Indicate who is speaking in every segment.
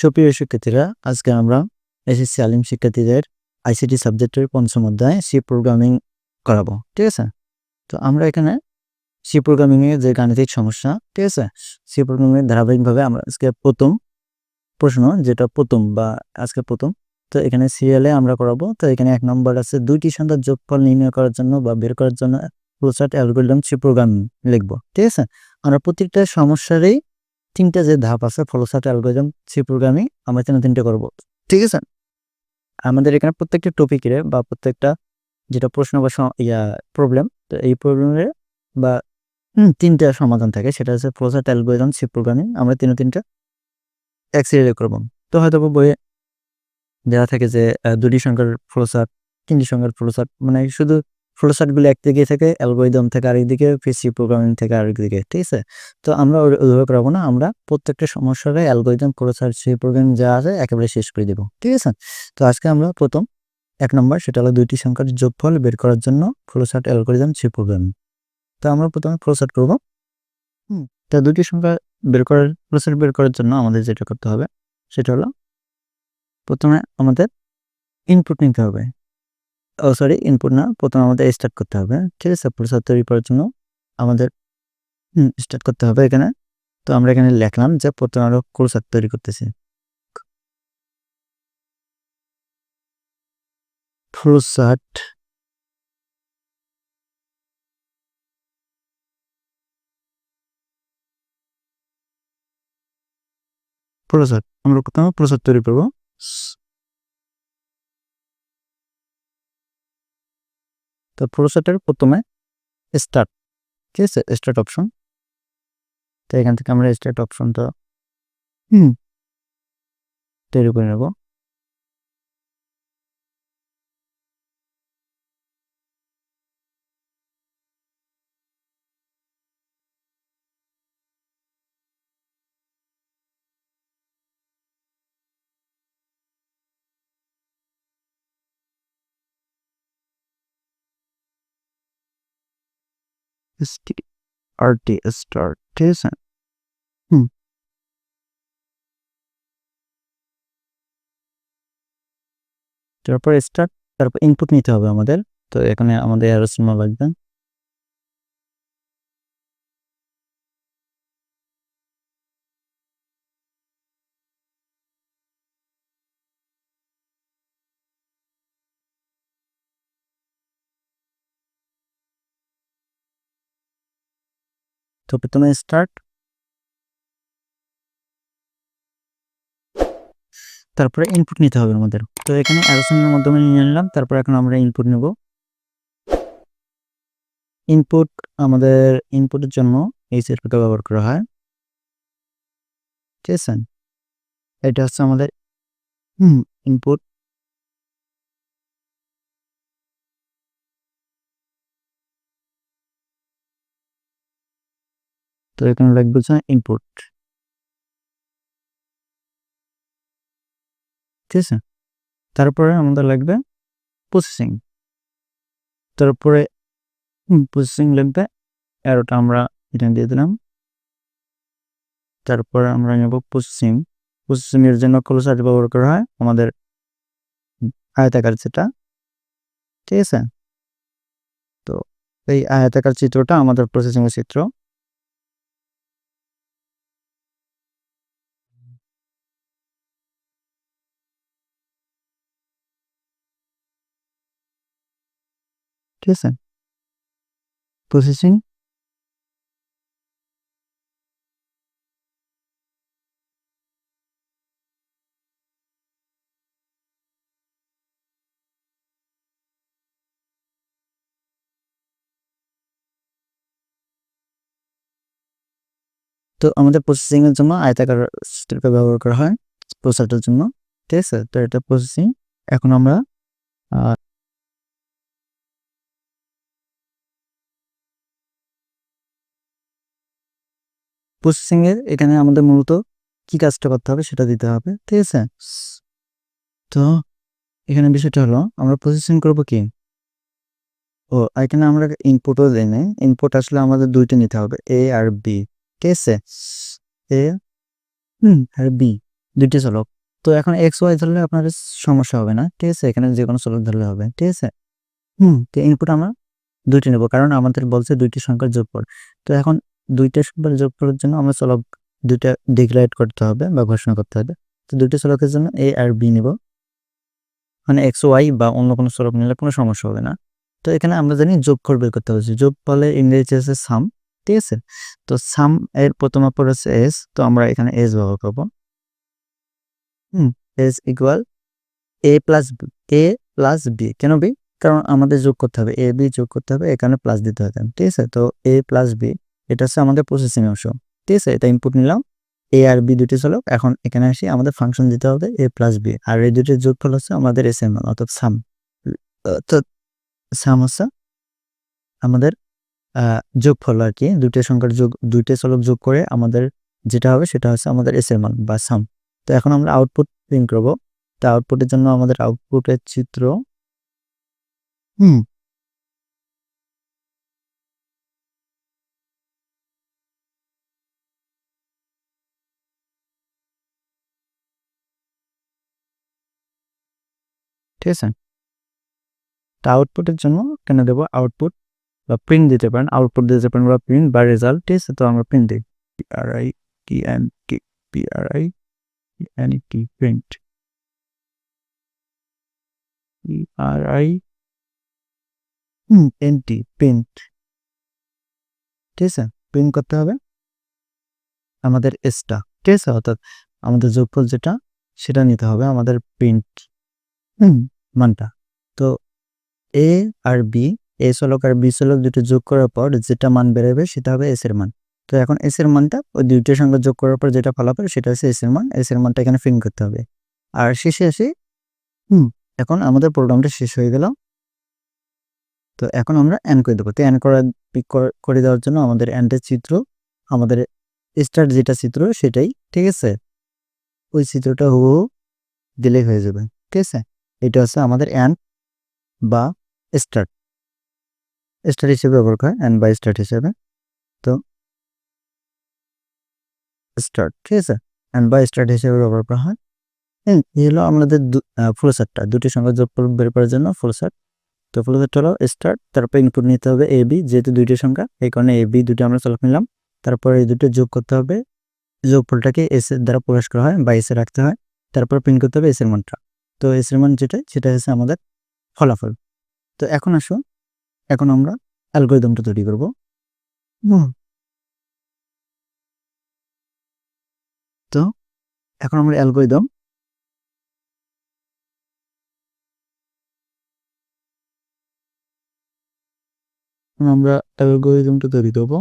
Speaker 1: সুপ্রিয় শিক্ষার্থীরা, আজকে আমরা এসএসসি আলিম শিক্ষার্থীদের আইসিটি সাবজেক্টের পঞ্চম অধ্যায় সি প্রোগ্রামিং করাবো। ঠিক আছে? তো আমরা এখানে সি প্রোগ্রামিং এর যে গাণিতিক সমস্যা, ঠিক আছে, সি প্রোগ্রামিং এর ধারাবাহিকভাবে আমরা আজকে প্রথম প্রশ্ন, যেটা প্রথম বা আজকে প্রথম, তো এখানে সিরিয়ালে আমরা করাবো। তো এখানে 1 নম্বর আছে, দুইটি সংখ্যার যোগফল নির্ণয় করার জন্য বা বের করার জন্য ফ্লোচার্ট অ্যালগরিদম সি প্রোগ্রামিং লিখবো। ঠিক আছে? আমরা প্রত্যেকটা সমস্যারই 3টা যে ধাপ আছে ফ্লোচার্ট অ্যালগরিদম সি প্রোগ্রামিং, আমরা 3টা করব। ঠিক আছে? আমাদের এখানে প্রত্যেকটা টপিকের বা প্রত্যেকটা যেটা প্রশ্ন বা প্রবলেম, তো এই প্রবলেমের বা 3টা সমাধান থাকে, সেটা হচ্ছে ফ্লোচার্ট অ্যালগরিদম সি প্রোগ্রামিং। আমরা 3টা এক সিরিয়ালে করব। তো হয়তো বইয়ে দেওয়া থাকে যে 2টি সংখ্যার ফ্লোচার্ট, 3টি সংখ্যার ফ্লোচার্ট, মানে শুধু ফ্লোচার্টগুলো একদিকে থাকে, অ্যালগরিদম থেকে আরেকদিকে, সি প্রোগ্রামিং থেকে আরেকদিকে। ঠিক আছে? তো আমরা ওইভাবে করাবো না, আমরা প্রত্যেকটা সমস্যার অ্যালগরিদম, ফ্লোচার্ট, সি প্রোগ্রামিং যা আছে একেবারে শেষ করে দেব। ঠিক আছে? তো আজকে আমরা প্রথম 1 নম্বর, সেটা হলো দুইটি সংখ্যার যোগফল বের করার জন্য ফ্লোচার্ট অ্যালগরিদম সি প্রোগ্রামিং। তো আমরা প্রথমে ফ্লোচার্ট করব। তা দুইটি সংখ্যা ফ্লোচার্ট বের করার জন্য আমাদের যেটা করতে হবে সেটা হলো, প্রথমে আমাদের ইনপুট নিতে হবে। ইনপুট না, প্রথমে আমাদের স্টার্ট করতে হবে। ঠিক আছে? ফ্লোচার্ট তৈরি করার জন্য আমাদের স্টার্ট করতে হবে এখানে। তো আমরা এখানে লিখলাম যে প্রথমে আমরা ফ্লোচার্ট তৈরি করতেছি। ফ্লোচার্ট আমরা প্রথমে ফ্লোচার্ট তৈরি করব। তো ফ্লোচার্টের প্রথমে স্টার্ট, ঠিক আছে, স্টার্ট অপশন। তো এখান থেকে আমরা স্টার্ট অপশনটা তৈরি করে নেব। STRT স্টার্ট, ঠিক আছে? তারপর স্টার্ট, তারপর ইনপুট নিতে হবে আমাদের। তো এখানে আমাদের অ্যারো সিম্বল লাগবে। তো প্রথমে স্টার্ট, তারপরে ইনপুট নিতে হবে আমাদের। তো এখানে অ্যারো সিম্বলের মাধ্যমে নিয়ে নিলাম। তারপর এখন আমরা ইনপুট নেব। ইনপুট, আমাদের ইনপুটের জন্য এই সেটটা ব্যবহার করা হয়। ঠিক আছে? এটা হচ্ছে আমাদের ইনপুট। তো এখানে লিখবো যে ইনপুট। ঠিক আছে? তারপরে আমাদের লাগবে প্রসেসিং। তারপরে প্রসেসিং লিখবে, অ্যারোটা আমরা এখানে দিয়ে দিলাম। তারপরে আমরা নেব প্রসেসিং। প্রসেসিং এর জন্য ক্লোজার ব্যবহার করা হয় আমাদের আয়তাকার যেটা। ঠিক আছে? তো এই আয়তাকার চিত্রটা আমাদের প্রসেসিং এর চিত্র। ঠিক আছে? প্রসেসিং। তো আমাদের প্রসেসিং এর জন্য আয়তাকার চিত্রটা ব্যবহার করা হয় প্রসেসরের জন্য। ঠিক আছে? তো এটা প্রসেসিং। এখন আমরা প্রসেসিং এর এখানে আমাদের মূলত কি কাজটা করতে হবে সেটা দিতে হবে। ঠিক আছে? তো এখানে বিষয়টা হলো, আমরা প্রসেসিং করব কি? এখানে আমরা ইনপুটও দেই নাই। ইনপুট আসলে আমাদের 2টা নিতে হবে, এ আর বি। ঠিক আছে? এ আর বি। দুইটি চলক। তো এখন এক্স ওয়াই ধরলে আপনার সমস্যা হবে না, ঠিক আছে? এখানে যে কোনো চলক ধরলে হবে, ঠিক আছে? তো ইনপুট আমরা দুইটি নেব, কারণ আমাদের বলছে দুইটি সংখ্যার যোগফল। তো এখন দুইটা সংখ্যার যোগফলের জন্য আমরা চলক দুইটা ডিক্লেয়ার করতে হবে বা ঘোষণা করতে হবে। তো দুইটি চলকের জন্য এ আর বি নেব, মানে এক্স ওয়াই বা অন্য কোনো চলক নিলে কোনো সমস্যা হবে না। তো এখানে আমরা জানি যোগফল বের করতে হচ্ছে, যোগফলের ইংরেজি আছে সাম, ঠিক আছে? তো সাম এর প্রথম অক্ষর হচ্ছে এস, তো আমরা এখানে এস ব্যবহার করবো। S equal A plus B, A plus B. কেন বি? কারণ আমাদের যোগ করতে হবে, এ বি যোগ করতে হবে, এখানে প্লাস দিতে হবে, ঠিক আছে? তো এ প্লাস বি এটা হচ্ছে আমাদের প্রসেসিং অংশ, ঠিক আছে? এটা ইনপুট নিলাম, এ আর বি দুটি চলক। এখন এখানে আসি আমাদের ফাংশন দিতে হবে এ প্লাস বি, আর এই দুটির যোগফল হচ্ছে আমাদের এস এর মান, অর্থাৎ সাম। তো সাম হচ্ছে আমাদের যোগফল আর কি, দুইটা সংখ্যার যোগ, দুইটা চলক যোগ করে আমাদের যেটা হবে সেটা হচ্ছে আমাদের এস এর মান বা সাম। তো এখন আমরা আউটপুট প্রিন্ট করবো। তো আউটপুটের জন্য আমাদের আউটপুটের চিত্র হুম ঠিক আছে? তা আউটপুটের জন্য কেন দেবো আউটপুট বা প্রিন্ট দিতে পারেন, আউটপুট দিতে পারেন বা প্রিন্ট বা রেজাল্ট, ঠিক আছে? তো আমরা প্রিন্ট দিই, PRI T N T, PRI N T, print, PRI N T, print, ঠিক আছে? প্রিন্ট করতে হবে আমাদের এসটা, ঠিক আছে? অর্থাৎ আমাদের যোগফল যেটা সেটা নিতে হবে আমাদের প্রিন্ট মানটা। তো এ আর বি, এ চলক আর বি চলক দুটো যোগ করার পর যেটা মান বেরোবে সেটা হবে এস এর মান। তো এখন এস এর মানটা ওই দুইটার সঙ্গে যোগ করার পর যেটা ফলাফল সেটা হচ্ছে এস এর মান, এস এর মানটা এখানে প্রিন্ট করতে হবে। আর শেষে আসি, এখন আমাদের প্রোগ্রামটা শেষ হয়ে গেল। তো এখন আমরা এন্ড করে দেবো। তো এন্ড করে দেওয়ার জন্য আমাদের এন্ডের চিত্র, আমাদের স্টার্ট যেটা চিত্র সেটাই, ঠিক আছে? ওই চিত্রটা হুবহু দিলেই হয়ে যাবে, ঠিক আছে? এটা হচ্ছে আমাদের এন্ড বা স্টার্ট, স্টার্ট হিসেবে ব্যবহার করে, এন্ড বা স্টার্ট হিসেবে। তো স্টার্ট, ঠিক আছে? এন্ড বা স্টার্ট হিসেবে ব্যবহার করা হয়। এই হলো আমাদের ফুল সেটটা, দুটি সংখ্যা যোগফল বের করার জন্য ফুল সেট। তো ফুল সেট হলো স্টার্ট, তারপর ইনপুট নিতে হবে এ বি, যেহেতু দুইটি সংখ্যা এই কারণে এ বি দুটো আমরা চলক নিলাম। তারপর এই দুটো যোগ করতে হবে, যোগফলটাকে এস এর দ্বারা প্রকাশ করা হয় বা এস এ রাখতে হয়। তারপর প্রিন্ট করতে হবে এস এর মানটা। তো এস এর মান যেটা সেটা হচ্ছে আমাদের ফলাফল। তো এখন আসুন, এখন আমরা অ্যালগরিদমটা তৈরি করব। হুম, তো এখন আমরা অ্যালগরিদম আমরা অ্যালগরিদমটা তৈরি করবো।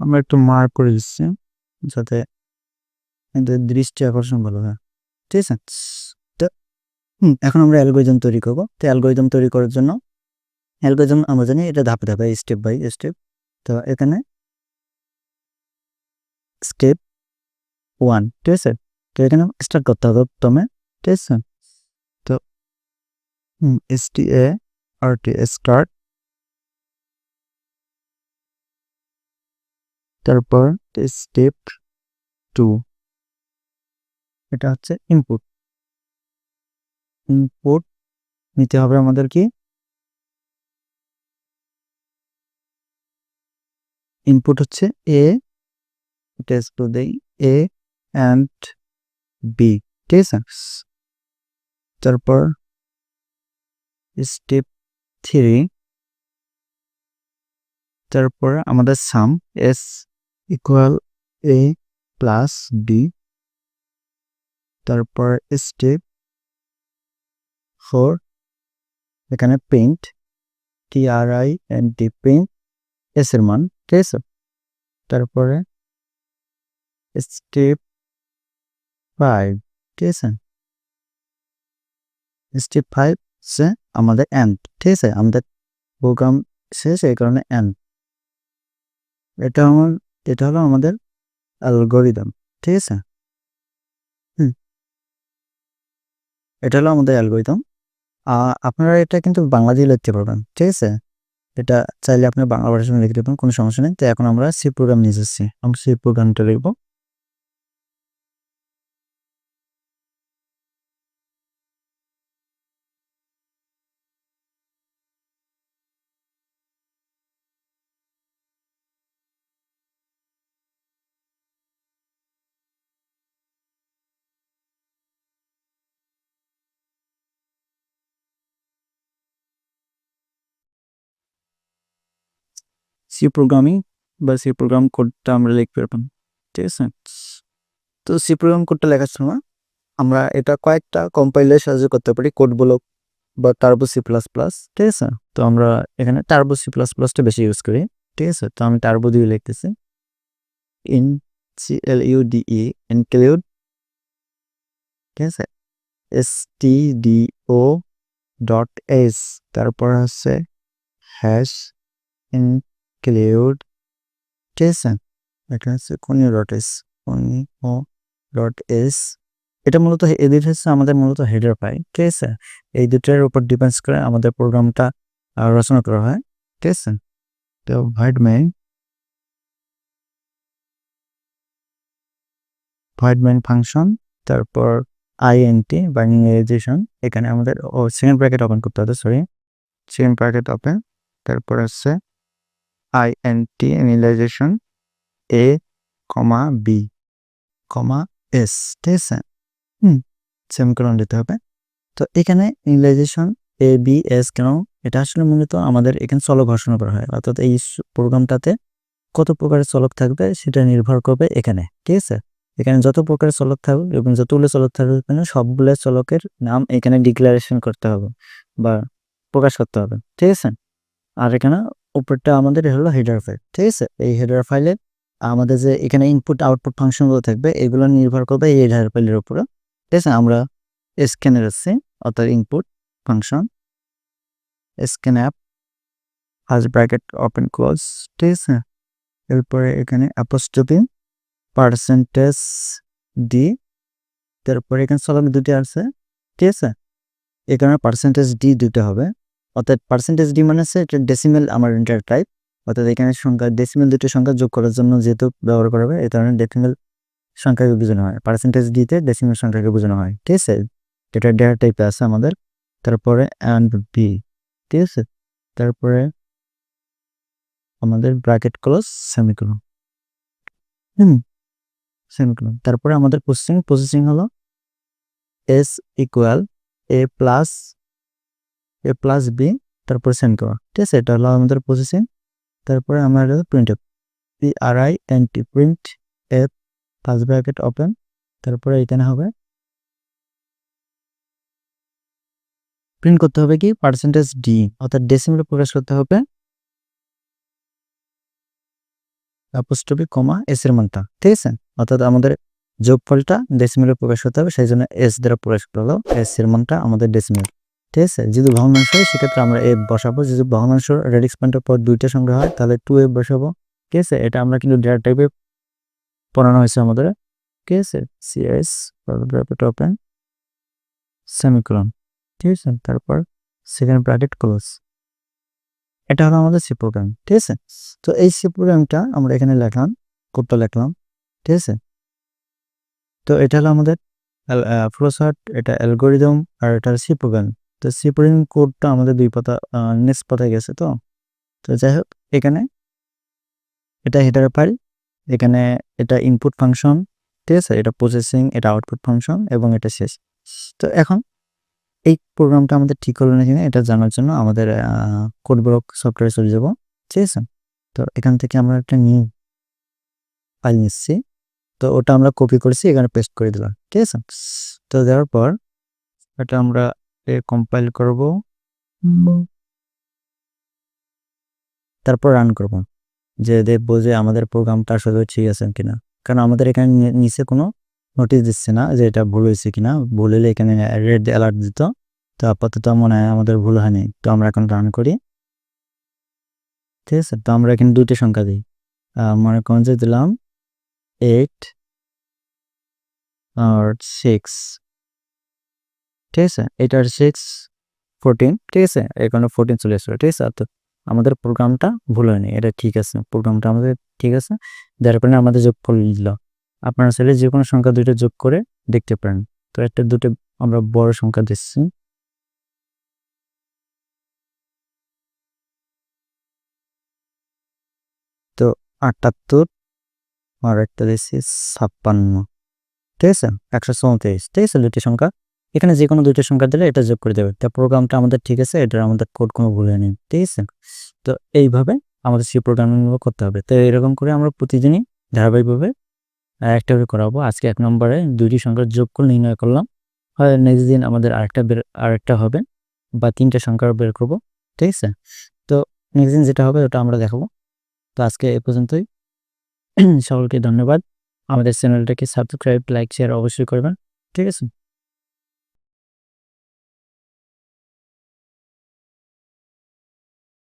Speaker 1: আমরা একটু মার্ক করে দিচ্ছি যাতে এদের দৃষ্টি আকর্ষণ ভালো হয়, ঠিক আছে? তো এখন আমরা অ্যালগরিদম তৈরি করব। তো অ্যালগরিদম তৈরি করার জন্য অ্যালগরিদম আমরা জানি এটা ধাপে ধাপে, স্টেপ বাই স্টেপ। তো এখানে স্টেপ 1, ঠিক আছে? তো এখানে স্টার্ট করতে হবে প্রথমে, ঠিক আছে? তো START, স্টার্ট। তারপর স্টেপ 2, এটা হচ্ছে ইনপুট। ইনপুট নিতে হবে আমাদের কি, ইনপুট হচ্ছে এ, টেস্ট টু দেই এ অ্যান্ড বি, ঠিক আছে? তারপর স্টেপ 3, তারপর আমাদের সাম S equal A plus B. তারপর স্টেপ 4, এখানে প্রিন্ট, TRINT, প্রিন্ট এস এর মান, ঠিক আছে? তারপরে স্টেপ 5, ঠিক আছে? স্টেপ 5 হচ্ছে আমাদের এন্ড, ঠিক আছে? আমাদের প্রোগ্রাম শেষ, এই কারণে এন্ড। এটা হলো আমাদের অ্যালগরিদম, ঠিক আছে? এটা হলো আমাদের অ্যালগরিদম। আপনারা এটা কিন্তু বাংলা দিয়ে লিখতে পারবেন, ঠিক আছে? এটা চাইলে আপনি বাংলা ভার্সনে লিখতে পারবেন, কোনো সমস্যা নেই। তো এখন আমরা সি প্রোগ্রাম নিয়ে যাচ্ছি। আমরা সি প্রোগ্রামটা লিখব। সি প্রোগ্রামিং বা সি প্রোগ্রাম কোডটা আমরা লিখতে পারবেন, ঠিক আছে? তো সি প্রোগ্রাম কোডটা লেখার সময় আমরা এটা কয়েকটা কম্পাইলের সাহায্যে করতে পারি, কোড ব্লক বা টার্বো সি প্লাস প্লাস, ঠিক আছে? তো আমরা এখানে টার্বো সি প্লাস প্লাসটা বেশি ইউজ করি, ঠিক আছে? তো আমি টার্বো দিয়ে লিখতেছি, CLUDE ইনক্লুড, ঠিক আছে? stdio.h, তারপর হচ্ছে হ্যাশ ইনক্লুড, ঠিক আছে? এটা হচ্ছে conio.s এটা মূলত এদের হচ্ছে আমাদের মূলত হেডার ফাইল, ঠিক আছে? এই দুটার উপর ডিপেন্ডস করে আমাদের প্রোগ্রামটা রচনা করা হয়, ঠিক আছে? তো void main ফাংশন, তারপর int বাইনারিজেশন, এখানে আমাদের সেকেন্ড ব্র্যাকেট ওপেন করতে হবে, সরি, সেকেন্ড ব্র্যাকেট ওপেন, তারপর হচ্ছে int initialization a, b, s, ঠিক আছে? সেমিকোলন দিতে হবে। তো এখানে ইনিশিয়ালাইজেশন a, b, s কেন? এটা আসলে মূলত আমাদের এখানে চলক ঘোষণা করা হয়, অর্থাৎ এই প্রোগ্রামটাতে কত প্রকারের চলক থাকবে সেটা নির্ভর করবে এখানে, ঠিক আছে? এখানে যত প্রকারের চলক থাকবে এবং যতগুলো চলক থাকবে সবগুলো চলকের নাম এখানে ডিক্লারেশন করতে হবে বা প্রকাশ করতে হবে, ঠিক আছে? আর এখানে উপরটা আমাদের হলো হেডার ফাইল, ঠিক আছে? এই হেডার ফাইলে আমাদের যে এখানে ইনপুট আউটপুট ফাংশনগুলো থাকবে এগুলো নির্ভর করবে এই হেডার ফাইলের উপরে, ঠিক আছে? আমরা স্ক্যানে যাচ্ছি, অর্থাৎ input function scan app first bracket open close, ঠিক আছে? এরপরে এখানে অ্যাপোস্ট্রফি পার্সেন্টেজ ডি, তারপরে এখানে চলক দুটি আছে, ঠিক আছে? এখানে পার্সেন্টেজ ডি দুটো হবে, অর্থাৎ পার্সেন্টেজ ডি মানে হচ্ছে এটা ডেসিমেল আমার ইন্টার টাইপ, অর্থাৎ এখানে সংখ্যা ডেসিমেল দুটো সংখ্যা যোগ করার জন্য যেহেতু ব্যবহার করা হবে এই ধরনের ডেসিমেল সংখ্যাকে বোঝানো হয়, পার্সেন্টেজ ডিতে ডেসিমেল সংখ্যাকে বোঝানো হয়, ঠিক আছে? এটা ডেটা টাইপে আছে আমাদের। তারপরে অ্যান্ড বি, ঠিক আছে? তারপরে আমাদের ব্র্যাকেট ক্লোজ সেমিকোলন, সেমিকোলন। তারপরে আমাদের প্রসেসিং হলো S equal A plus B, তারপর সেমিকোলন, ঠিক আছে? এটা হলো আমাদের প্রসেসিং। তারপরে আমরা print F, print F first bracket open, তারপরে এখানে হবে প্রিন্ট করতে হবে কি পার্সেন্টেজ ডি, অর্থাৎ ডেসিমেলে প্রকাশ করতে হবে অ্যাপোস্ট্রফি কমা এস এর মানটা, ঠিক আছে? অর্থাৎ আমাদের যোগফলটা ডেসিমেলে প্রকাশ করতে হবে, সেই জন্য এস দ্বারা প্রকাশ করা হলো, এস এর মানটা আমাদের ডেসিমেল, ঠিক আছে? যদি ভগ্নাংশ হয় সেক্ষেত্রে আমরা এফ বসাবো, যদি ভগ্নাংশ রেডিক্স পয়েন্টের পর দুইটা সংখ্যা হয় তাহলে 2f বসাবো, ঠিক আছে? এটা আমরা কিন্তু ডেটা টাইপে পড়ানো হয়েছে আমাদের, ঠিক আছে? সিএস ব্র্যাকেট ওপেন সেমিকোলন, ঠিক আছে? তারপর সেকেন্ড ব্র্যাকেট ক্লোজ। এটা হলো আমাদের সি প্রোগ্রাম, ঠিক আছে? তো এই সি প্রোগ্রামটা আমরা এখানে লিখলাম, কোডটা লিখলাম, ঠিক আছে? তো এটা হলো আমাদের ফ্লোচার্ট, এটা অ্যালগরিদম, আর এটা সি প্রোগ্রাম। তো সি প্রোগ্রাম কোডটা আমাদের দুই পাতা নেক্সট পাতায় গেছে। তো তো যাই হোক, এখানে এটা হেডার ফাইল, এখানে এটা ইনপুট ফাংশন, ঠিক আছে? এটা প্রসেসিং, এটা আউটপুট ফাংশন এবং এটা শেষ। তো এখন এই প্রোগ্রামটা আমাদের ঠিক হলো না কিনা এটা জানার জন্য আমাদের কোড ব্লক সফটওয়্যারে চলে যাব, ঠিক আছে? তো এখান থেকে আমরা একটা নিউ ফাইল নিচ্ছি, তো ওটা আমরা কপি করেছি এখানে পেস্ট করে দিলাম, ঠিক আছে? তো দেওয়ার পর এটা আমরা কম্পাইল করব, তারপর রান করব, যে দেখবো যে আমাদের প্রোগ্রামটা আসলে ঠিক আছে কিনা, কারণ আমাদের এখানে নিচে কোনো নোটিশ দিচ্ছে না যে এটা ভুল হয়েছে কিনা, ভুল হলে এখানে রেড অ্যালার্ট দিত। তো আপাতত মনে হয় আমাদের ভুল হয়নি, তো আমরা এখন রান করি, ঠিক আছে? তো আমরা এখানে দুইটা সংখ্যা দিই, মনে করেন যে দিলাম 8 আর 6, ঠিক আছে, 8 আর 6 14, ঠিক আছে, এখানে 14 চলে আসলো, ঠিক আছে। তো আমাদের প্রোগ্রামটা ভুল হয়নি, এটা ঠিক আছে, প্রোগ্রামটা আমাদের ঠিক আছে, যার কারণে আমাদের যোগফল দিল। আপনারা চাইলে যে কোনো সংখ্যা দুইটা যোগ করে দেখতে পারেন। তো একটা দুটো আমরা বড় সংখ্যা দিচ্ছি, তো 78 আর একটা দিচ্ছি 56, ঠিক আছে, 134, ঠিক আছে, দুটি সংখ্যা। এখানে যে কোনো দুইটা সংখ্যা দিলে এটা যোগ করে দেবে। তা প্রোগ্রামটা আমাদের ঠিক আছে, এটা আমাদের কোড কোনো ভুল হয়নি, ঠিক আছে। তো এইভাবে আমাদের সি প্রোগ্রামিংগুলো করতে হবে। তো এরকম করে আমরা প্রতিদিনই ধারাবাহিকভাবে একটা করে করাবো। আজকে 1 নম্বরে দুইটি সংখ্যার যোগফল নির্ণয় করলাম, হয় নেক্সট দিন আমাদের আরেকটা হবে বা 3টা সংখ্যা বের করব, ঠিক আছে। তো নেক্সট দিন যেটা হবে ওটা আমরা দেখাবো। তো আজকে এ পর্যন্তই। সকলকে ধন্যবাদ। আমাদের চ্যানেলটাকে সাবস্ক্রাইব, লাইক, শেয়ার অবশ্যই করবেন, ঠিক আছে।